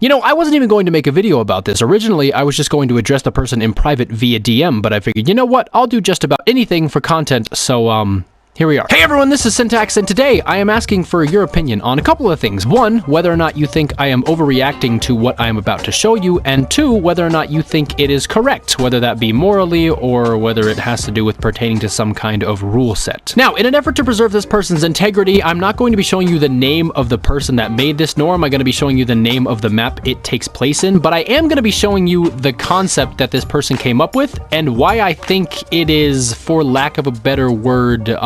You know, I wasn't even going to make a video about this. Originally, I was just going to address the person in private via DM, but I figured, you know what? I'll do just about anything for content, so, here we are. Hey everyone, this is Syntax, and today I am asking for your opinion on a couple of things. One, whether or not you think I am overreacting to what I am about to show you, and two, whether or not you think it is correct, whether that be morally or whether it has to do with pertaining to some kind of rule set. Now, in an effort to preserve this person's integrity, I'm not going to be showing you the name of the person that made this, nor am I going to be showing you the name of the map it takes place in, but I am going to be showing you the concept that this person came up with and why I think it is, for lack of a better word,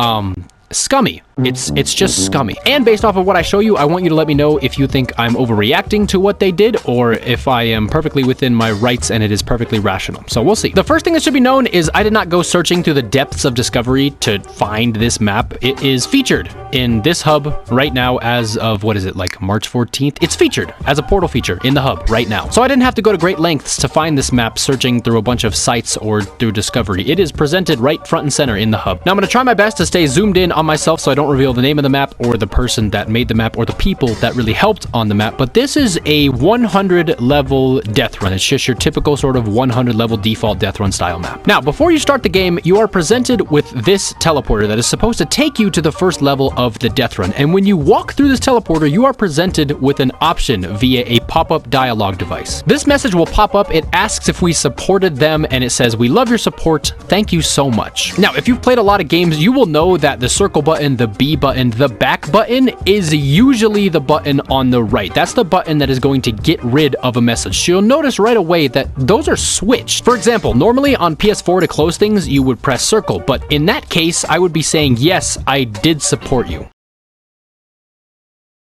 scummy. It's just scummy. And based off of what I show you, I want you to let me know if you think I'm overreacting to what they did or if I am perfectly within my rights and it is perfectly rational. So we'll see. The first thing that should be known is I did not go searching through the depths of Discovery to find this map. It is featured in this hub right now as of, what is it, like March 14th? It's featured as a portal feature in the hub right now. So I didn't have to go to great lengths to find this map searching through a bunch of sites or through Discovery. It is presented right front and center in the hub. Now I'm going to try my best to stay zoomed in on myself so I don't reveal the name of the map or the person that made the map or the people that really helped on the map, but this is a 100 level death run. It's just your typical sort of 100 level default death run style map. Now, before you start the game, you are presented with this teleporter that is supposed to take you to the first level of the death run, and when you walk through this teleporter, you are presented with an option via a pop-up dialogue device. This message will pop up. It asks if we supported them, and it says, "We love your support. Thank you so much." Now, if you've played a lot of games, you will know that the circle button, the B button, the back button is usually the button on the right. That's the button that is going to get rid of a message. So you'll notice right away that those are switched. For example, normally on PS4 to close things, you would press circle, but in that case, I would be saying, yes, I did support you.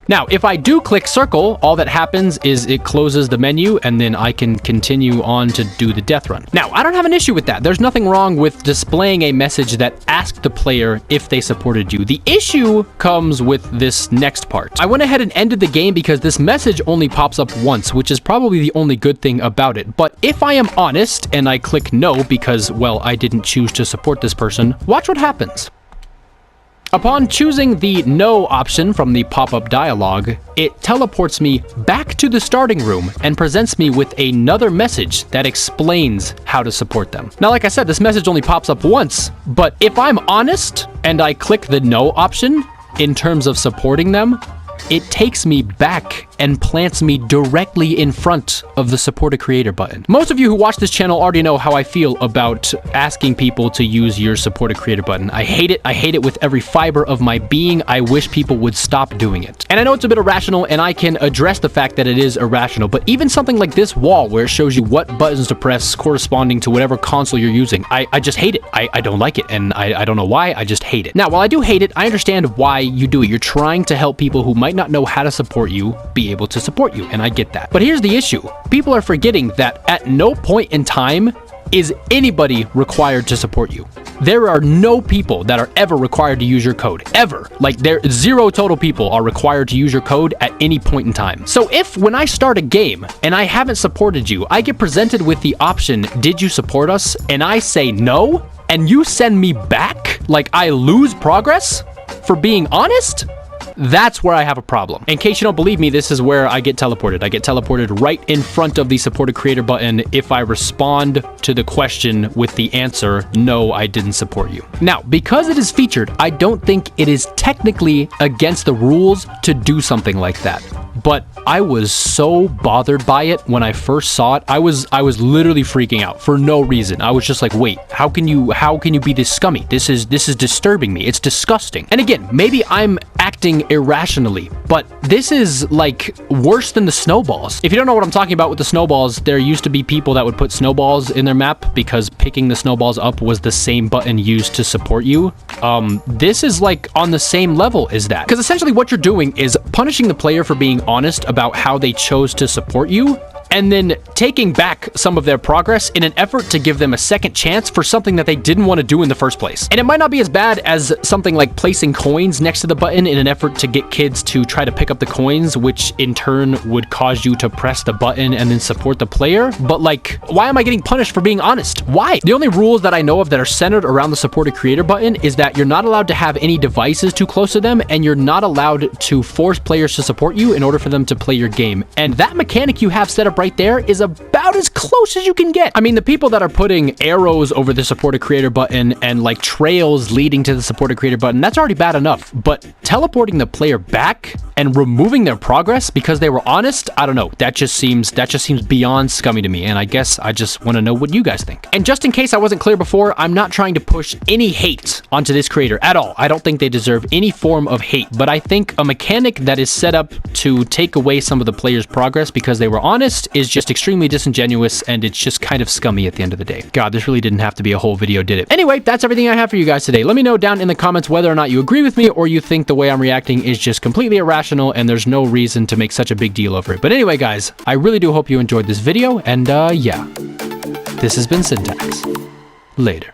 Now, if I do click circle, all that happens is it closes the menu and then I can continue on to do the death run. Now, I don't have an issue with that. There's nothing wrong with displaying a message that asked the player if they supported you. The issue comes with this next part. I went ahead and ended the game because this message only pops up once, which is probably the only good thing about it. But if I am honest and I click no because, well, I didn't choose to support this person, watch what happens. Upon choosing the no option from the pop-up dialogue, it teleports me back to the starting room and presents me with another message that explains how to support them. Now, like I said, this message only pops up once, but if I'm honest and I click the no option in terms of supporting them, it takes me back and plants me directly in front of the support a creator button. Most of you who watch this channel already know how I feel about asking people to use your support a creator button. I hate it. I hate it with every fiber of my being. I wish people would stop doing it. And I know it's a bit irrational, and I can address the fact that it is irrational, but even something like this wall where it shows you what buttons to press corresponding to whatever console you're using, I just hate it. I don't like it, and I don't know why. I just hate it. Now, while I do hate it, I understand why you do it. You're trying to help people who might not know how to support you be able to support you, and I get that. But here's the issue. People are forgetting that at no point in time is anybody required to support you. There are no people that are ever required to use your code, ever. Like, zero total people are required to use your code at any point in time. So if when I start a game and I haven't supported you, I get presented with the option, did you support us? And I say no, and you send me back, like I lose progress for being honest? That's where I have a problem. In case you don't believe me, this is where I get teleported. I get teleported right in front of the support a creator button if I respond to the question with the answer, no, I didn't support you. Now, because it is featured, I don't think it is technically against the rules to do something like that. But I was so bothered by it when I first saw it. I was literally freaking out for no reason. I was just like, wait, how can you be this scummy? This is disturbing me. It's disgusting. And again, maybe I'm acting irrationally, but this is like worse than the snowballs. If you don't know what I'm talking about with the snowballs, there used to be people that would put snowballs in their map because picking the snowballs up was the same button used to support you. This is like on the same level as that. Because essentially what you're doing is punishing the player for being honest about how they chose to support you, and then taking back some of their progress in an effort to give them a second chance for something that they didn't want to do in the first place. And it might not be as bad as something like placing coins next to the button in an effort to get kids to try to pick up the coins, which in turn would cause you to press the button and then support the player. But like, why am I getting punished for being honest? Why? The only rules that I know of that are centered around the support a creator button is that you're not allowed to have any devices too close to them, and you're not allowed to force players to support you in order for them to play your game. And that mechanic you have set up right there is about as close as you can get. I mean, the people that are putting arrows over the support a creator button and like trails leading to the support a creator button, that's already bad enough. But teleporting the player back and removing their progress because they were honest, I don't know. That just seems beyond scummy to me. And I guess I just want to know what you guys think. And just in case I wasn't clear before, I'm not trying to push any hate onto this creator at all. I don't think they deserve any form of hate, but I think a mechanic that is set up to take away some of the players' progress because they were honest is just extremely disingenuous, and it's just kind of scummy at the end of the day. God, this really didn't have to be a whole video, did it? Anyway, that's everything I have for you guys today. Let me know down in the comments whether or not you agree with me or you think the way I'm reacting is just completely irrational and there's no reason to make such a big deal over it. But anyway, guys, I really do hope you enjoyed this video, and yeah, this has been Syntax. Later.